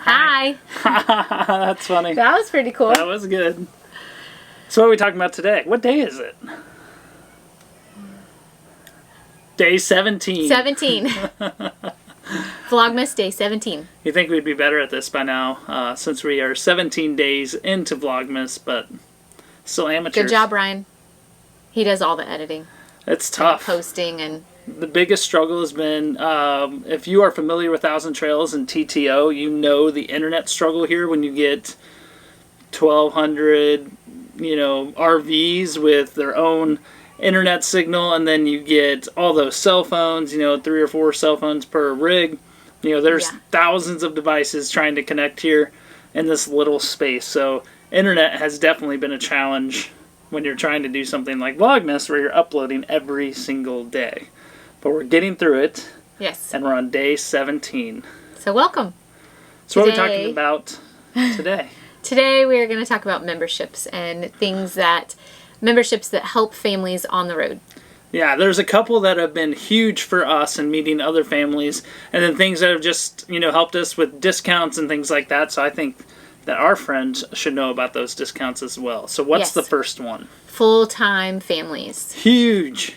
Hi. That's funny. That was pretty cool. That was good. So what are we talking about today? What day is it? Day 17. 17. Vlogmas day 17. You think we'd be better at this by now, since we are 17 days into Vlogmas, but still amateurs. Good job, Ryan. He does all the editing. It's tough. And posting and... The biggest struggle has been, if you are familiar with Thousand Trails and TTO, you know the internet struggle here when you get 1,200, RVs with their own internet signal, and then you get all those cell phones, 3 or 4 cell phones per rig. There's thousands of devices trying to connect here in this little space. So internet has definitely been a challenge when you're trying to do something like Vlogmas, where you're uploading every single day. But we're getting through it. Yes. And we're on day 17. So welcome. So what are we talking about today? Today we are going to talk about memberships and memberships that help families on the road. Yeah, there's a couple that have been huge for us in meeting other families, and then things that have just, helped us with discounts and things like that. So I think that our friends should know about those discounts as well. So what's the first one? Full-time families. Huge.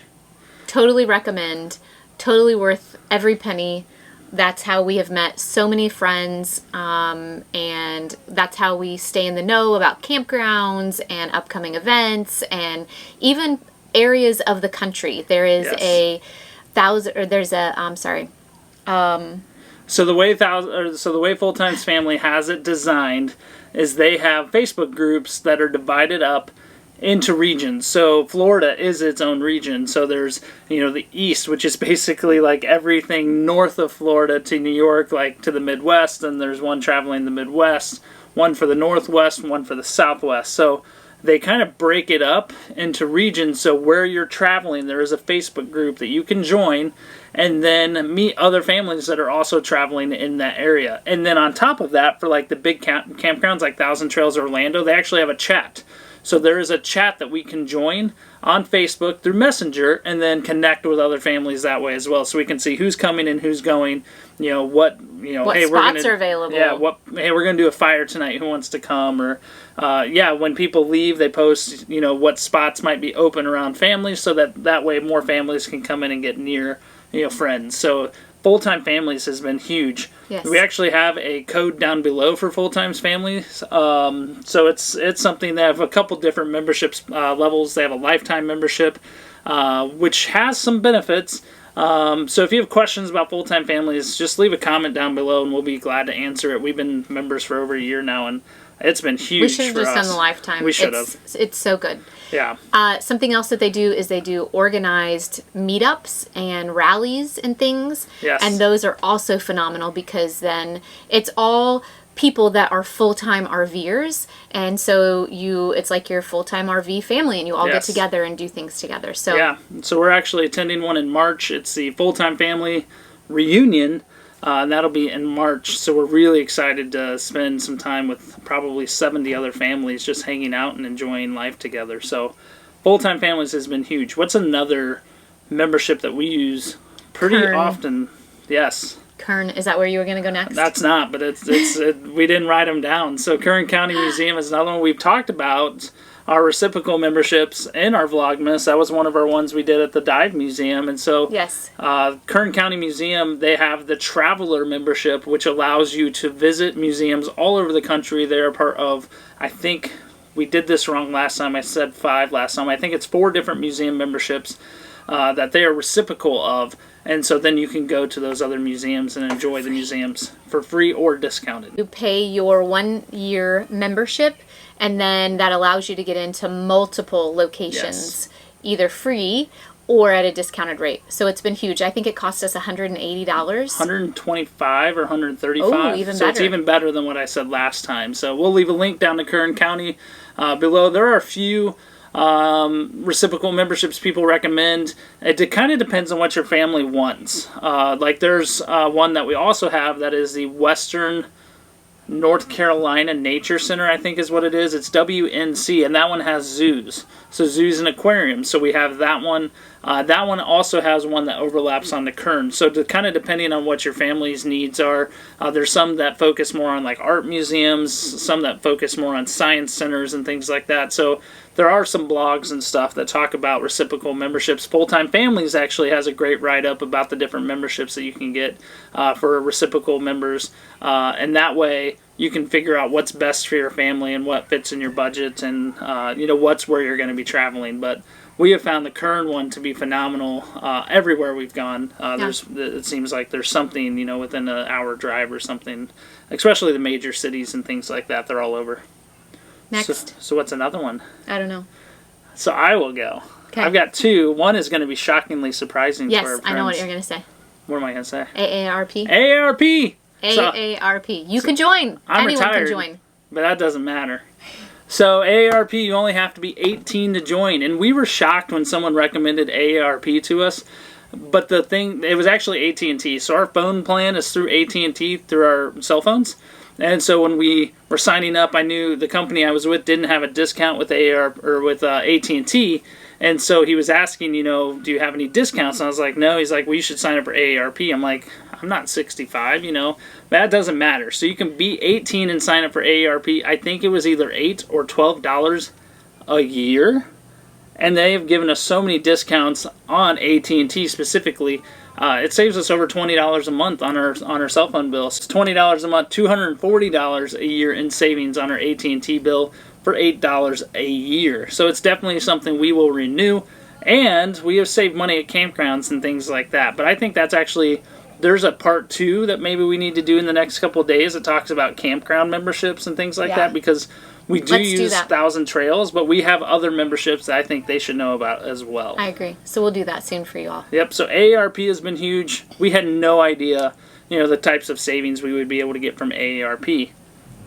Totally recommend. Totally worth every penny. That's how we have met so many friends, and that's how we stay in the know about campgrounds and upcoming events and even areas of the country. There is So the way Full-Time's family has it designed is they have Facebook groups that are divided up into regions. So Florida is its own region. So there's, the East, which is basically like everything north of Florida to New York, like to the Midwest. And there's one traveling the Midwest, one for the Northwest, one for the Southwest. So they kind of break it up into regions. So where you're traveling, there is a Facebook group that you can join and then meet other families that are also traveling in that area. And then on top of that, for like the big campgrounds like Thousand Trails Orlando, they actually have a chat. So there is a chat that we can join on Facebook through Messenger and then connect with other families that way as well. So we can see who's coming and who's going, what hey, spots are available. Yeah, hey, we're going to do a fire tonight. Who wants to come? Or, when people leave, they post, what spots might be open around families so that way more families can come in and get near, friends. So Full-Time Families has been huge. Yes. We actually have a code down below for Full-Time Families. So it's something. They have a couple different memberships levels. They have a lifetime membership, which has some benefits. So if you have questions about Full-Time Families, just leave a comment down below and we'll be glad to answer it. We've been members for over a year now, and it's been huge for us. We should have just done the lifetime. We should have. It's so good. Yeah. Something else that they do is they do organized meetups and rallies and things. Yes. And those are also phenomenal because then it's all people that are full-time RVers, and so it's like your full-time RV family, and you all get together and do things together. So yeah. So we're actually attending one in March. It's the Full-Time Family Reunion. And that'll be in March, so we're really excited to spend some time with probably 70 other families just hanging out and enjoying life together. So Full-Time Families has been huge. What's another membership that we use pretty often? Yes. Kern, is that where you were going to go next? That's not, but we didn't write them down. So Kern County Museum is another one we've talked about. Our reciprocal memberships in our Vlogmas. That was one of our ones we did at the Dive Museum. And so Kern County Museum, they have the Traveler membership, which allows you to visit museums all over the country. They're a part of, I think, we did this wrong last time. I said 5 last time. I think it's 4 different museum memberships that they are reciprocal of. And so then you can go to those other museums and enjoy the museums for free or discounted. You pay your 1-year membership, and then that allows you to get into multiple locations, either free or at a discounted rate. So it's been huge. I think it cost us $180. $125 or $135. Oh, even so better. It's even better than what I said last time. So we'll leave a link down to Kern County below. There are a few reciprocal memberships people recommend. It kind of depends on what your family wants. Like there's one that we also have that is the Western North Carolina Nature Center, I think is what it is. It's WNC, and that one has zoos. So zoos and aquariums. So we have that one. That one also has one that overlaps on the Kern. So kind of depending on what your family's needs are, there's some that focus more on like art museums, some that focus more on science centers and things like that. So there are some blogs and stuff that talk about reciprocal memberships. Fulltime Families actually has a great write-up about the different memberships that you can get for reciprocal members. And that way you can figure out what's best for your family and what fits in your budget and what's where you're going to be traveling. But we have found the Kern one to be phenomenal everywhere we've gone. It seems like there's something, within an hour drive or something, especially the major cities and things like that. They're all over. Next. So what's another one? I don't know. So I will go. Okay. I've got two. One is going to be shockingly surprising for our friends. Yes, I know what you're going to say. What am I going to say? AARP. AARP! AARP. You can join. I'm Anyone retired, can join. But that doesn't matter. So AARP, you only have to be 18 to join. And we were shocked when someone recommended AARP to us. But the thing, it was actually AT&T. So our phone plan is through AT&T through our cell phones. And so when we were signing up, I knew the company I was with didn't have a discount with AARP or with AT&T. And so he was asking, do you have any discounts? And I was like, no. He's like, well, you should sign up for AARP. I'm like, I'm not 65, That doesn't matter. So you can be 18 and sign up for AARP. I think it was either $8 or $12 a year. And they have given us so many discounts on AT&T specifically. It saves us over $20 a month on our cell phone bill. It's $20 a month, $240 a year in savings on our AT&T bill for $8 a year. So it's definitely something we will renew. And we have saved money at campgrounds and things like that. But I think that's actually, there's a part 2 that maybe we need to do in the next couple of days that talks about campground memberships and things like that, because we Let's use Thousand Trails, but we have other memberships that I think they should know about as well. I agree. So we'll do that soon for you all. Yep, so AARP has been huge. We had no idea, the types of savings we would be able to get from AARP.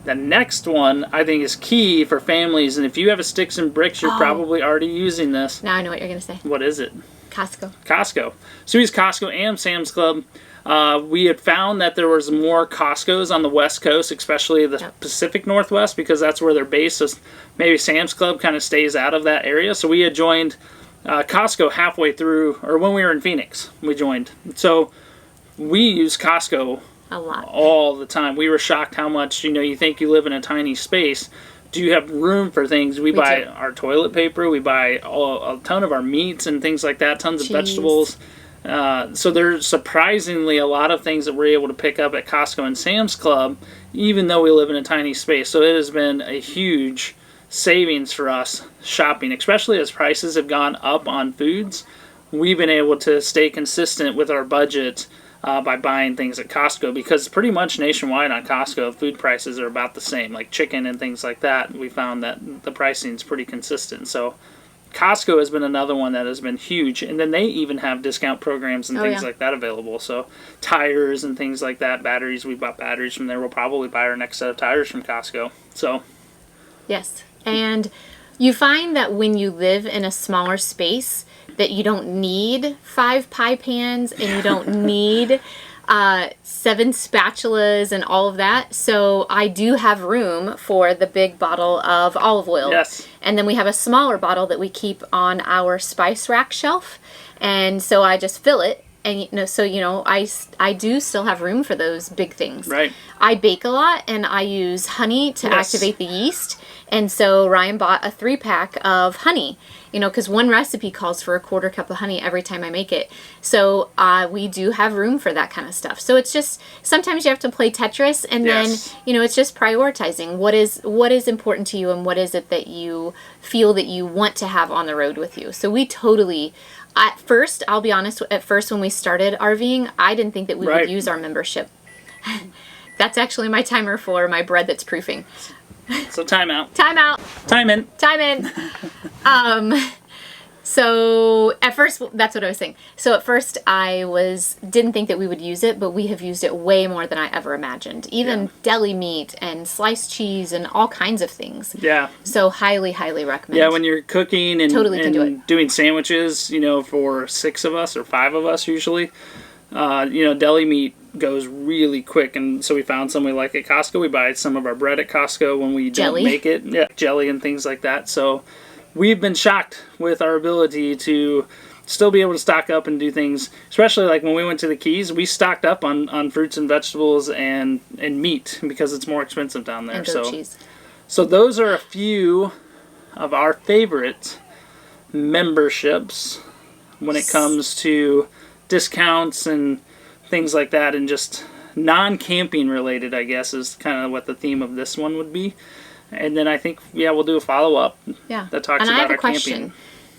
The next one I think is key for families, and if you have a Sticks and Bricks, you're probably already using this. Now I know what you're going to say. What is it? Costco. So we use Costco and Sam's Club. We had found that there was more Costco's on the West Coast, especially the Pacific Northwest, because that's where they're based. So maybe Sam's Club kind of stays out of that area. So we had joined Costco halfway through, or when we were in Phoenix, we joined. So we use Costco a lot, all the time. We were shocked how much, you think you live in a tiny space. Do you have room for things? We buy our toilet paper. We buy a ton of our meats and things like that, tons of vegetables. So there's surprisingly a lot of things that we're able to pick up at Costco and Sam's Club, even though we live in a tiny space. So it has been a huge savings for us shopping, especially as prices have gone up on foods. We've been able to stay consistent with our budget by buying things at Costco, because pretty much nationwide on Costco, food prices are about the same, like chicken and things like that. We found that the pricing is pretty consistent. So Costco has been another one that has been huge, and then they even have discount programs and things like that available. So tires and things like that, batteries, we bought batteries from there. We'll probably buy our next set of tires from Costco. So yes, and you find that when you live in a smaller space that you don't need 5 pie pans and you don't need 7 spatulas and all of that. So I do have room for the big bottle of olive oil. Yes. And then we have a smaller bottle that we keep on our spice rack shelf. And so I just fill it. And I do still have room for those big things. Right. I bake a lot, and I use honey to activate the yeast. And so Ryan bought a 3-pack of honey, because one recipe calls for a 1/4 cup of honey every time I make it. So we do have room for that kind of stuff. So it's just, sometimes you have to play Tetris, and then, it's just prioritizing what is important to you and what is it that you feel that you want to have on the road with you. So we totally... At first, I'll be honest, when we started RVing, I didn't think that we would use our membership. That's actually my timer for my bread that's proofing. So time out. Time out. Time in. Time in. So at first, that's what I was saying. So at first didn't think that we would use it, but we have used it way more than I ever imagined. Even deli meat and sliced cheese and all kinds of things. Yeah. So highly, highly recommend. Yeah, when you're cooking and, totally can do it. Doing sandwiches, for 6 of us or 5 of us usually, deli meat goes really quick, and so we found some we like at Costco. We buy some of our bread at Costco when we don't make it. Yeah, jelly and things like that. So we've been shocked with our ability to still be able to stock up and do things, especially like when we went to the Keys, we stocked up on fruits and vegetables and meat because it's more expensive down there. And goat cheese. So those are a few of our favorite memberships when it comes to discounts and things like that, and just non-camping related, I guess, is kind of what the theme of this one would be. And then I think, we'll do a follow-up that talks and about I have our a question. camping.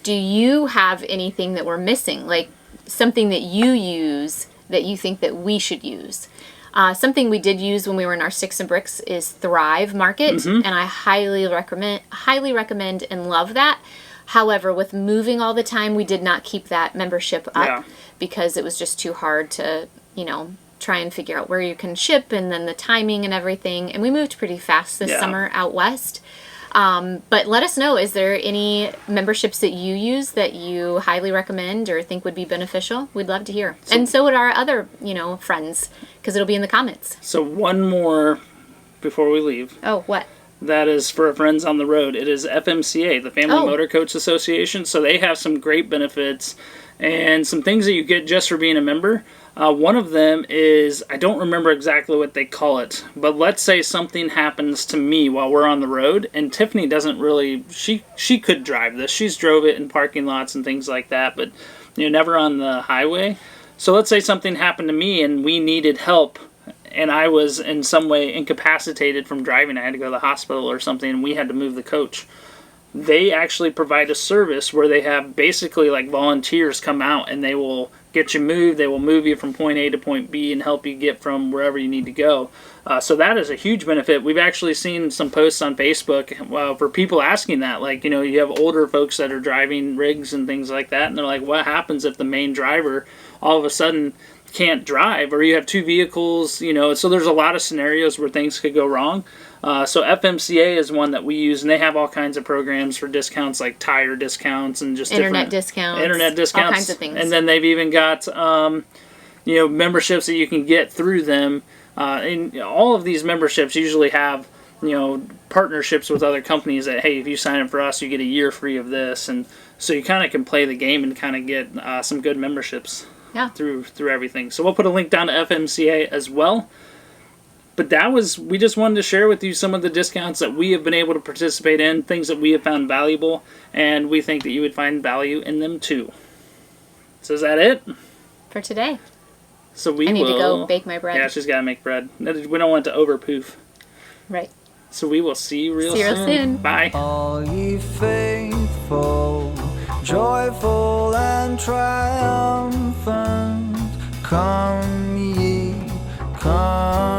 Do you have anything that we're missing? Like something that you use that you think that we should use? Something we did use when we were in our Sticks and Bricks is Thrive Market, and I highly recommend and love that. However, with moving all the time, we did not keep that membership up because it was just too hard to, try and figure out where you can ship and then the timing and everything. And we moved pretty fast this summer out west. But let us know, is there any memberships that you use that you highly recommend or think would be beneficial? We'd love to hear. And so would our other, friends, because it'll be in the comments. So one more before we leave. Oh, what? That is for our friends on the road. It is FMCA, the Family Motor Coach Association. So they have some great benefits and some things that you get just for being a member. One of them is, I don't remember exactly what they call it, but let's say something happens to me while we're on the road, and Tiffany doesn't really, she could drive this. She's drove it in parking lots and things like that, but never on the highway. So let's say something happened to me and we needed help, and I was in some way incapacitated from driving. I had to go to the hospital or something, and we had to move the coach. They actually provide a service where they have basically like volunteers come out and they will get you moved. They will move you from point A to point B and help you get from wherever you need to go. So that is a huge benefit. We've actually seen some posts on Facebook for people asking that. Like, you have older folks that are driving rigs and things like that, and they're like, what happens if the main driver all of a sudden can't drive, or you have two vehicles, so there's a lot of scenarios where things could go wrong. So FMCA is one that we use, and they have all kinds of programs for discounts, like tire discounts and just internet discounts, all kinds of things. And then they've even got memberships that you can get through them. And all of these memberships usually have partnerships with other companies that, hey, if you sign up for us, you get a year free of this, and so you kind of can play the game and kind of get some good memberships. Through everything. So we'll put a link down to FMCA as well. But we just wanted to share with you some of the discounts that we have been able to participate in, things that we have found valuable, and we think that you would find value in them too. So is that it? For today. So I need to go bake my bread. Yeah, she's got to make bread. We don't want it to overpoof. Right. So we will see you real soon. Bye. All ye faithful, joyful and triumphant, come ye, come.